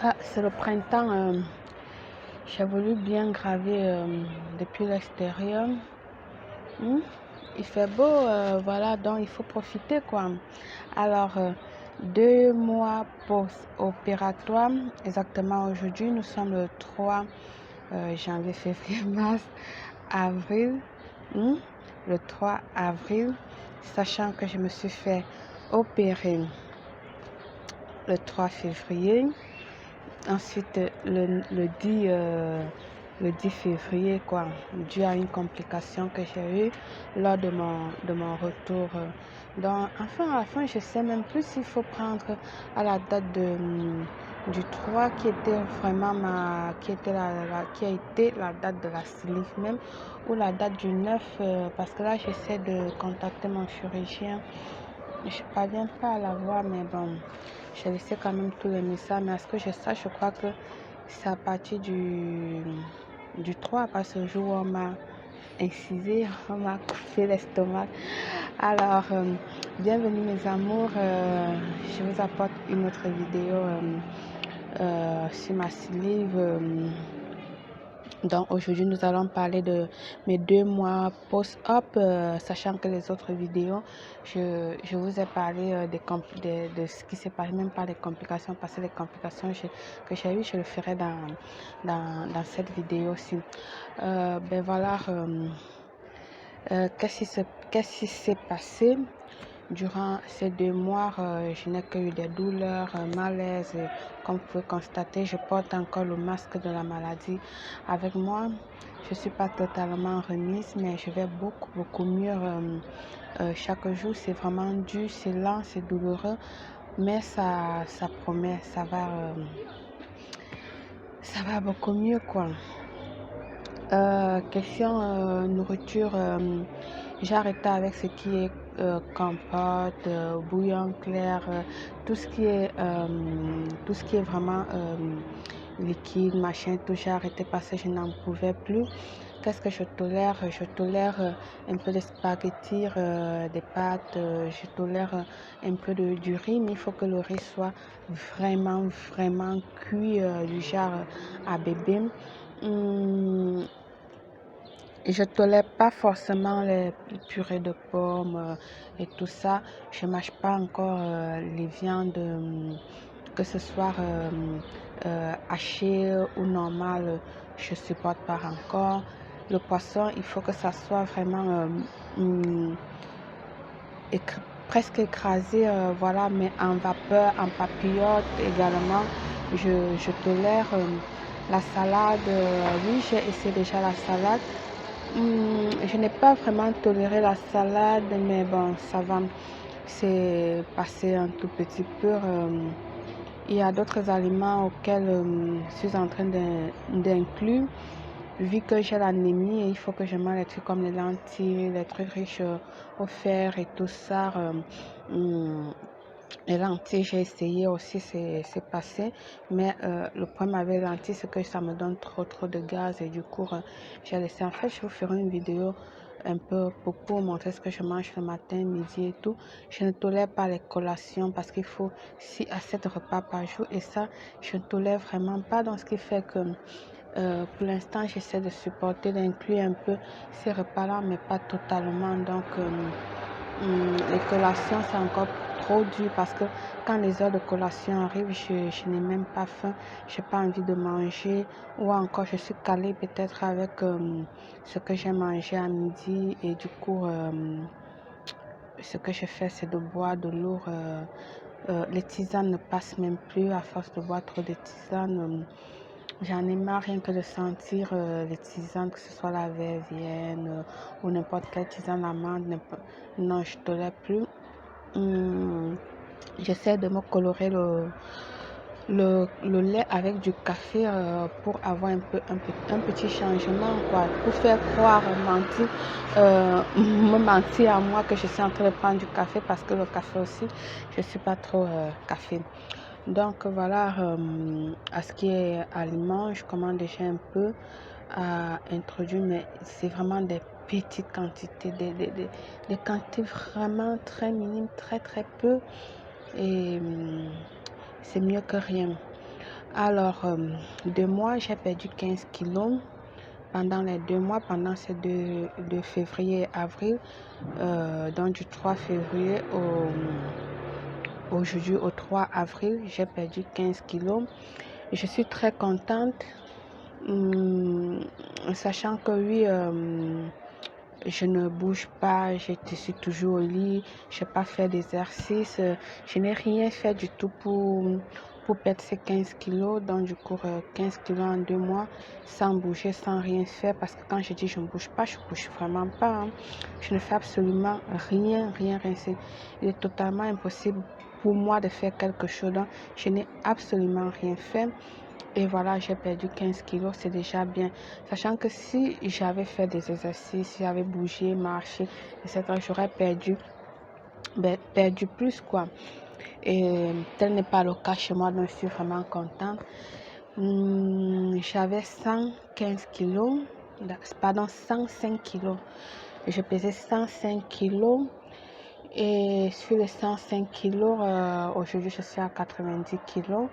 Ah, c'est le printemps. J'ai voulu bien graver depuis l'extérieur. Hmm, Il fait beau, voilà, donc il faut profiter quoi. Alors, 2 mois post-opératoire, exactement aujourd'hui, nous sommes le 3 janvier, février, mars, avril. Hmm, Le 3 avril, sachant que je me suis fait opérer le 3 février. Ensuite, le 10 février, quoi, dû à une complication que j'ai eue lors de mon retour. Donc, enfin, à la fin, je ne sais même plus s'il faut prendre à la date du 3 qui était vraiment qui a été la date de la sleeve même, ou la date du 9, parce que là, j'essaie de contacter mon chirurgien. Je ne parviens pas à la voir, mais bon, j'ai laissé quand même tous les messages. Mais à ce que je sache, je crois que c'est à partir du 3, parce que le jour où on m'a incisé, on m'a coupé l'estomac. Alors, bienvenue mes amours. Je vous apporte une autre vidéo sur ma sleeve. Donc aujourd'hui nous allons parler de mes 2 mois post-op, sachant que les autres vidéos, je vous ai parlé de ce qui s'est passé, même pas des complications, parce que les complications que j'ai eues, je le ferai dans cette vidéo aussi. Ben voilà, qu'est-ce qui s'est passé? Durant ces 2 mois, je n'ai que eu des douleurs, malaise. Comme vous pouvez constater, je porte encore le masque de la maladie avec moi. Je ne suis pas totalement remise, mais je vais beaucoup mieux chaque jour. C'est vraiment dur, c'est lent, c'est douloureux, mais ça promet, ça va beaucoup mieux, quoi. Question nourriture, j'ai arrêté avec ce qui est compote, bouillon clair, tout ce qui est vraiment liquide, machin, tout. J'ai arrêté parce que je n'en pouvais plus. Qu'est-ce que je tolère? Je tolère un peu de spaghettis, des pâtes, je tolère un peu du riz, mais il faut que le riz soit vraiment cuit, du genre à bébé. Je tolère pas forcément les purées de pommes et tout ça. Je mange pas encore les viandes, que ce soit hachées ou normales, je supporte pas encore. Le poisson, il faut que ça soit vraiment presque écrasé, voilà, mais en vapeur, en papillote également. Je tolère la salade. Oui, j'ai essayé déjà la salade. Je n'ai pas vraiment toléré la salade, mais bon, ça va, c'est passé un tout petit peu. Il y a d'autres aliments auxquels je suis en train d'inclure, vu que j'ai l'anémie et il faut que je mange des trucs comme les lentilles, les trucs riches au fer et tout ça. Les lentilles, j'ai essayé aussi, c'est passé, mais le problème avec les lentilles, c'est que ça me donne trop de gaz et du coup, j'ai laissé. En fait, je vous ferai une vidéo un peu pour montrer ce que je mange le matin, midi et tout. Je ne tolère pas les collations parce qu'il faut 6 à 7 repas par jour et ça, je ne tolère vraiment pas. Donc, ce qui fait que pour l'instant, j'essaie de supporter, d'inclure un peu ces repas-là, mais pas totalement. Donc, les collations, c'est encore trop dur parce que quand les heures de collation arrivent, je n'ai même pas faim, je n'ai pas envie de manger, ou encore je suis calée peut-être avec ce que j'ai mangé à midi et du coup, ce que je fais, c'est de boire de l'eau. Les tisanes ne passent même plus à force de boire trop de tisanes. J'en ai marre rien que de sentir les tisanes, que ce soit la verveine ou n'importe quelle tisane amande. Non, je ne tolère plus. J'essaie de me colorer le lait avec du café pour avoir un petit changement, quoi, pour faire croire, me mentir à moi que je suis en train de prendre du café parce que le café aussi, je ne suis pas trop café. Donc voilà, à ce qui est aliments, je commence déjà un peu à introduire, mais c'est vraiment des petites quantités, des quantités vraiment très minimes, très peu, et c'est mieux que rien. Alors, 2 mois, j'ai perdu 15 kilos. Pendant les 2 mois, pendant ces de février et avril, donc du 3 février aujourd'hui au 3 avril, j'ai perdu 15 kilos. Je suis très contente, sachant que oui, je ne bouge pas, je suis toujours au lit, je n'ai pas fait d'exercice, je n'ai rien fait du tout pour perdre ces 15 kilos. Donc du coup, 15 kilos en 2 mois, sans bouger, sans rien faire, parce que quand je dis je ne bouge pas, je ne bouge vraiment pas, hein. Je ne fais absolument rien. Il est totalement impossible pour moi de faire quelque chose. Donc, je n'ai absolument rien fait. Et voilà, j'ai perdu 15 kilos, c'est déjà bien. Sachant que si j'avais fait des exercices, si j'avais bougé, marché, etc., j'aurais perdu plus, quoi. Et tel n'est pas le cas chez moi, donc je suis vraiment contente. J'avais 115 kilos, pardon, 105 kilos. Je pesais 105 kilos. Et sur les 105 kilos, aujourd'hui je suis à 90 kilos.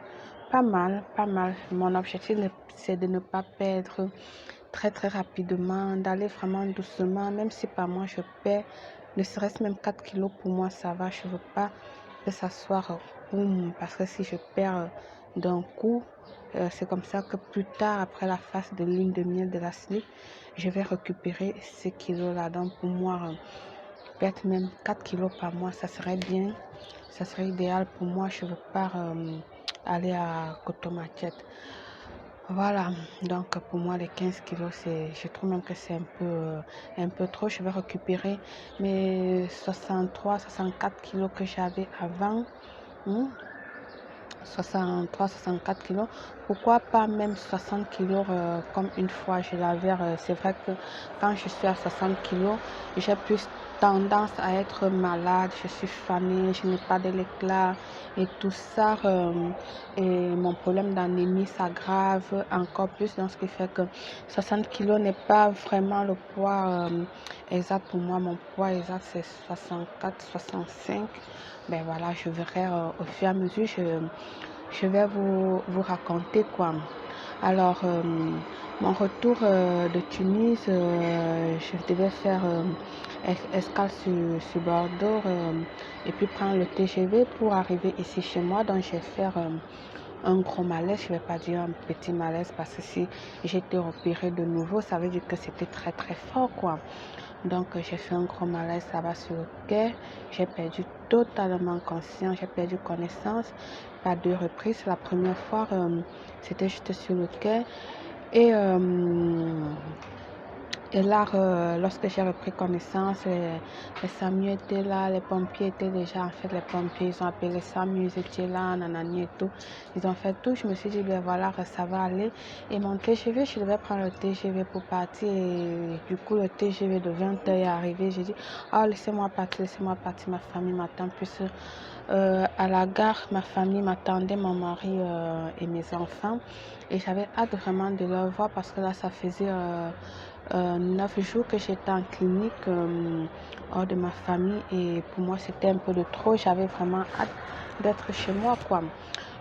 Pas mal, pas mal. Mon objectif, c'est de ne pas perdre très rapidement, d'aller vraiment doucement. Même si par mois je perds, ne serait-ce même 4 kilos, pour moi ça va. Je ne veux pas que ça soit boum, parce que si je perds d'un coup, c'est comme ça que plus tard, après la phase de lune de miel de la slip, je vais récupérer ces kilos-là. Donc pour moi, perdre même 4 kilos par mois, ça serait bien, ça serait idéal pour moi. Je ne veux pas aller à Cotomachette. Voilà, donc pour moi les 15 kilos, je trouve même que c'est un peu trop. Je vais récupérer mes 63-64 kilos que j'avais avant. 63-64 kilos, pourquoi pas même 60 kilos comme une fois je l'avais. C'est vrai que quand je suis à 60 kilos, j'ai plus tendance à être malade, je suis fanée, je n'ai pas de l'éclat et tout ça, et mon problème d'anémie s'aggrave encore plus, donc ce qui fait que 60 kilos n'est pas vraiment le poids exact pour moi. Mon poids exact c'est 64-65. Ben voilà, je verrai au fur et à mesure, je vais vous raconter, quoi. Alors, mon retour de Tunis, je devais faire escale sur Bordeaux, et puis prendre le TGV pour arriver ici chez moi. Donc, je vais faire un gros malaise. Je ne vais pas dire un petit malaise, parce que si j'étais opérée de nouveau, ça veut dire que c'était très fort, quoi. Donc j'ai fait un gros malaise là-bas sur le quai. J'ai perdu totalement conscience, j'ai perdu connaissance par 2 reprises. La première fois, c'était juste sur le quai. Et là, lorsque j'ai repris connaissance, les SAMU étaient là, les pompiers étaient déjà, en fait, les pompiers, ils ont appelé les SAMU, ils étaient là, nanani et tout. Ils ont fait tout. Je me suis dit, ben voilà, ça va aller. Et mon TGV, je devais prendre le TGV pour partir. Et du coup, le TGV de 20h est arrivé. J'ai dit, oh, laissez-moi partir, ma famille m'attend. Plus à la gare, ma famille m'attendait, mon mari et mes enfants. Et j'avais hâte vraiment de leur voir, parce que là, ça faisait 9 jours que j'étais en clinique hors de ma famille, et pour moi c'était un peu de trop. J'avais vraiment hâte d'être chez moi, quoi.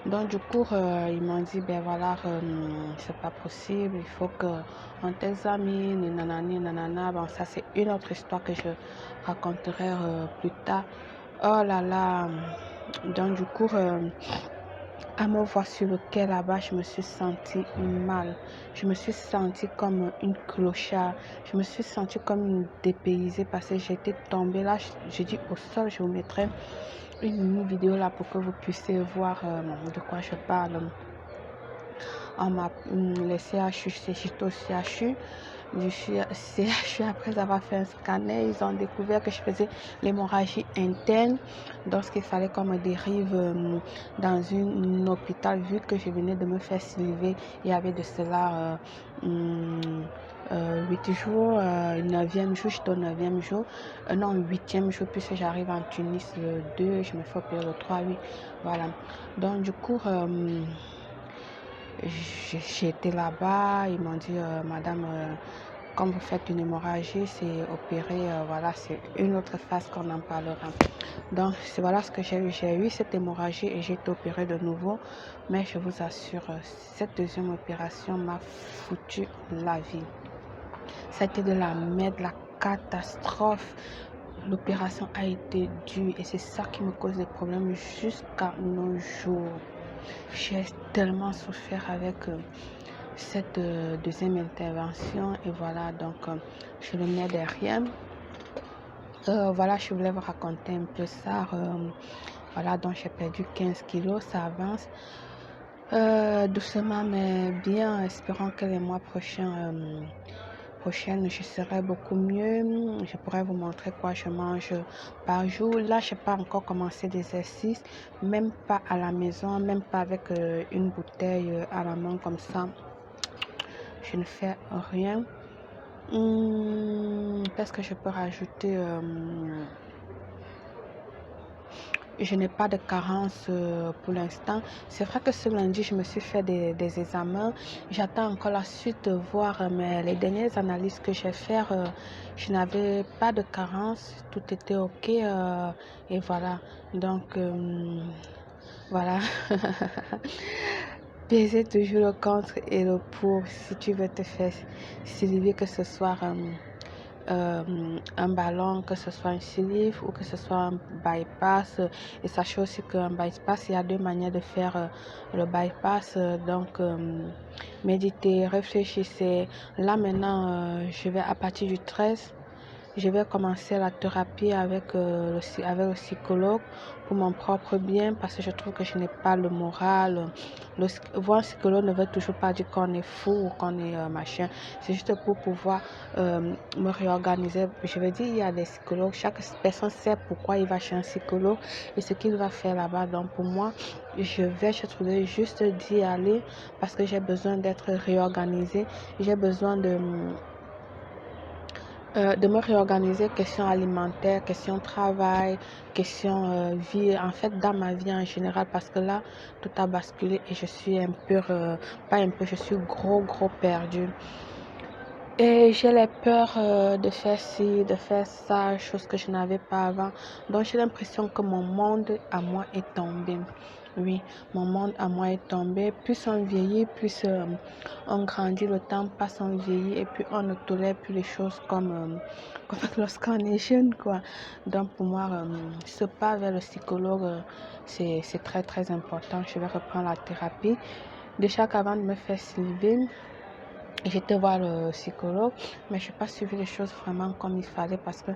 Donc du coup, ils m'ont dit, ben voilà, c'est pas possible, il faut qu'on t'examine, et nanani, nanana. Bon, ça c'est une autre histoire que je raconterai plus tard. Oh là là, donc du coup, à me voir sur le quai là-bas, je me suis sentie mal. Je me suis sentie comme une clochard. Je me suis sentie comme une dépaysée, parce que j'étais tombée là. Je dis au sol, je vous mettrai une mini vidéo là pour que vous puissiez voir de quoi je parle. On m'a laissé à CHU, c'est juste au CHU. Du CHU, après avoir fait un scanner, ils ont découvert que je faisais l'hémorragie interne. Donc, il fallait qu'on me dérive dans un hôpital, vu que je venais de me faire sliver. Il y avait de cela 8 jours, 9e jour, j'étais au 9e jour, non, 8e jour, puisque j'arrive en Tunis le 2, je me fais opérer le 3, oui, voilà. Donc, du coup, j'ai été là-bas, ils m'ont dit, madame, quand vous faites une hémorragie, c'est opéré, voilà, c'est une autre phase qu'on en parlera. Donc, voilà ce que j'ai eu. J'ai eu cette hémorragie et j'ai été opérée de nouveau. Mais je vous assure, cette deuxième opération m'a foutu la vie. Ça a été de la merde, la catastrophe. L'opération a été dure et c'est ça qui me cause des problèmes jusqu'à nos jours. J'ai tellement souffert avec cette deuxième intervention et voilà, donc je le mets derrière. Voilà, je voulais vous raconter un peu ça. Voilà, donc j'ai perdu 15 kilos, ça avance doucement mais bien. Espérons que les mois prochaines, je serai beaucoup mieux. Je pourrais vous montrer quoi je mange par jour. Là, je n'ai pas encore commencé l'exercice, même pas à la maison, même pas avec une bouteille à la main comme ça. Je ne fais rien. Qu'est-ce que je peux rajouter? Je n'ai pas de carence pour l'instant. C'est vrai que ce lundi, je me suis fait des examens. J'attends encore la suite de voir, mais les dernières analyses que j'ai faites, je n'avais pas de carence. Tout était OK. Et voilà. Donc, voilà. Peser toujours le contre et le pour si tu veux te faire siliver, que ce soit un ballon, que ce soit un sleeve ou que ce soit un bypass. Et sachez aussi qu'un bypass, il y a deux manières de faire le bypass. Donc, méditez, réfléchissez. Là, maintenant, je vais à partir du 13. Je vais commencer la thérapie avec le psychologue pour mon propre bien parce que je trouve que je n'ai pas le moral. Voir un psychologue ne veut toujours pas dire qu'on est fou ou qu'on est machin. C'est juste pour pouvoir me réorganiser. Je veux dire, il y a des psychologues. Chaque personne sait pourquoi il va chez un psychologue et ce qu'il va faire là-bas. Donc pour moi, je trouvais juste d'y aller parce que j'ai besoin d'être réorganisée. J'ai besoin de me réorganiser, question alimentaire, question travail, question vie, en fait dans ma vie en général parce que là tout a basculé et je suis un peu, pas un peu, je suis gros perdue. Et j'ai les peurs de faire ci, de faire ça, chose que je n'avais pas avant. Donc j'ai l'impression que mon monde à moi est tombé. Oui, mon monde à moi est tombé. Plus on vieillit, plus on grandit, le temps passe, on vieillit et puis on ne tolère plus les choses comme lorsqu'on est jeune, quoi. Donc pour moi, ce pas vers le psychologue, c'est très important. Je vais reprendre la thérapie. Déjà qu'avant de me faire soulever, j'étais voir le psychologue, mais je n'ai pas suivi les choses vraiment comme il fallait parce que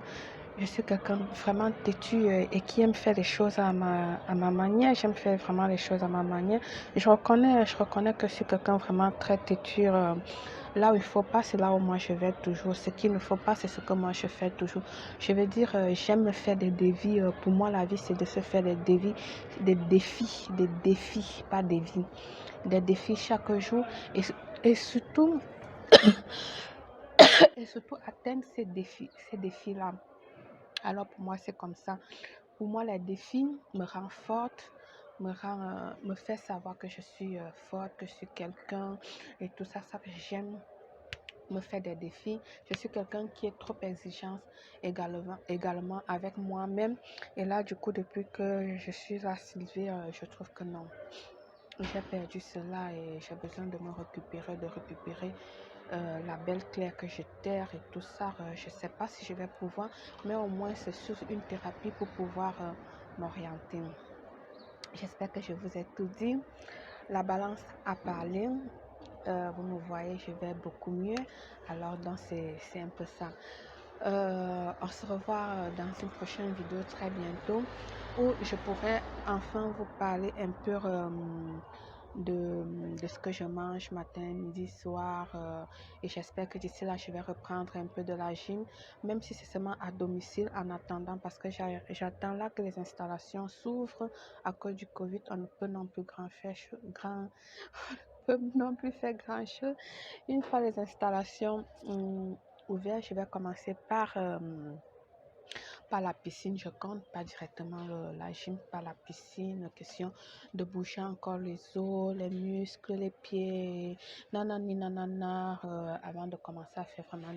je suis quelqu'un vraiment têtu et qui aime faire les choses à ma manière. J'aime faire vraiment les choses à ma manière. Je reconnais que je suis quelqu'un vraiment très têtu. Là où il ne faut pas, c'est là où moi je vais toujours. Ce qu'il ne faut pas, c'est ce que moi je fais toujours. Je veux dire, j'aime me faire des défis. Pour moi, la vie, c'est de se faire des défis, pas des vies. Des défis chaque jour et surtout et surtout atteindre ces défis-là. Alors pour moi, c'est comme ça. Pour moi, les défis me rendent forte, me fait savoir que je suis forte, que je suis quelqu'un et tout ça, ça que j'aime me faire des défis. Je suis quelqu'un qui est trop exigeant également avec moi-même. Et là, du coup, depuis que je suis à Sylvie, je trouve que non. J'ai perdu cela et j'ai besoin de me récupérer, la belle Claire que j'étais et tout ça. Je ne sais pas si je vais pouvoir, mais au moins c'est sur une thérapie pour pouvoir m'orienter. J'espère que je vous ai tout dit. La balance a parlé. Vous me voyez, je vais beaucoup mieux. Alors donc c'est un peu ça. On se revoit dans une prochaine vidéo très bientôt où je pourrai enfin vous parler un peu de ce que je mange matin, midi, soir. Et j'espère que d'ici là, je vais reprendre un peu de la gym, même si c'est seulement à domicile en attendant, parce que j'attends là que les installations s'ouvrent à cause du Covid. On ne peut non plus non plus faire grand chose. Une fois les installations ouvertes, je vais commencer pas la piscine, je compte pas directement la gym, pas la piscine, question de bouger encore les os, les muscles, les pieds, nanani nanana, avant de commencer à faire vraiment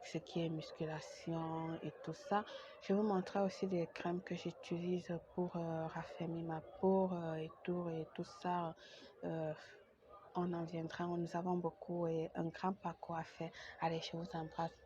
ce qui est musculation et tout ça. Je vais vous montrer aussi des crèmes que j'utilise pour raffermir ma peau et tout ça. On en viendra, nous avons beaucoup et un grand parcours à faire. Allez, je vous embrasse.